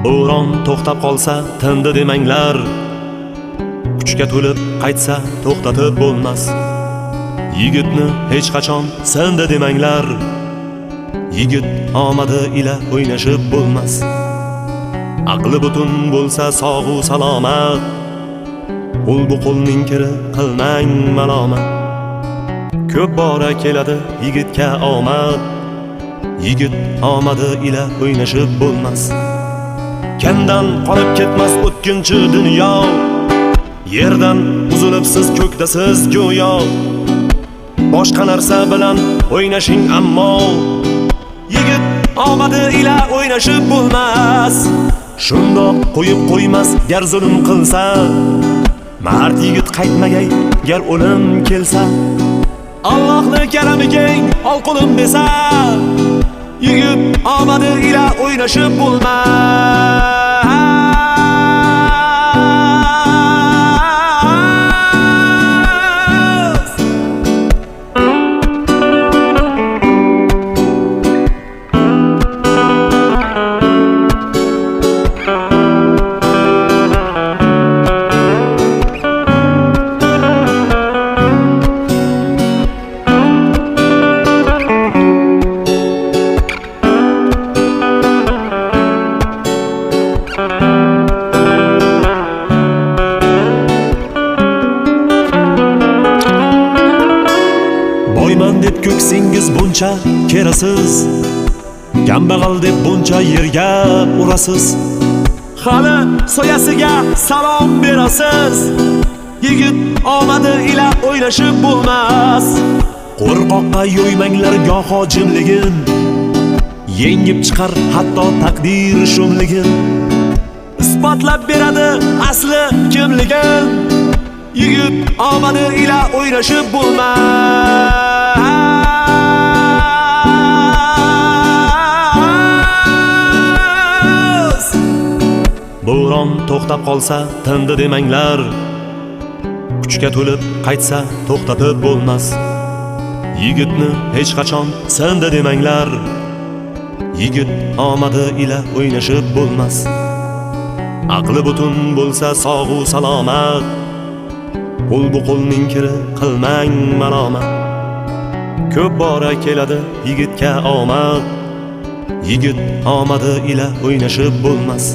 Bo'ron to'xtab qolsa tindi demanglar, kuchga to'lib qaytsa to'xtatib bo'lmas. Yigitni hech qachon sindi demanglar, yigit omadi ila o'ynashib bo'lmas. Aqli butun bo'lsa sog'u salomat, qo'l bu qo'lning kiri qilmang malomat. Ko'p bora keladi yigitga omad, yigit omadi ila o'ynashib bo'lmas. Kandan qolib ketmas o'tkinchi dunyo, yerdan uzilib siz ko'kdasiz go'yo. Boshqa narsa bilan o'ynashing ammo, yigit omadi ila o'ynashib bo'lmas. Shundoq qo'yib qo'ymas gar zulm qilsa, mard yigit qaytmagay gar o'lim kelsa. Allohning kalami keng ol qo'lim desa, yigit omadi ila o'ynashib bo'lmas. Boyman deb ko'ksingiz buncha kerasiz, kambag'al deb buncha yerga urasiz. Hali soyasiga salom berasiz, yigit omadi ila o'ynashib bo'lmas. Qo'rqoqqa yo'ymanglar goho jimligin, yengib chiqar hatto taqdir shumligin. Isbotlab beradi asli kimligin, yigit omadi ila o'ynashib bo'lmas. Bo'ron to'xtab qolsa tindi demanglar, kuchga to'lib qaytsa to'xtatib bo'lmas. Yigitni hech qachon sindi demanglar, yigit omadi ila o'ynashib bo'lmas. Aqli butun bo'lsa sog'u salomat, qo'l bu qo'lning kiri qilmang malomat. Ko'p bora keladi yigitga omad, yigit omadi ila o'ynashib bo'lmas.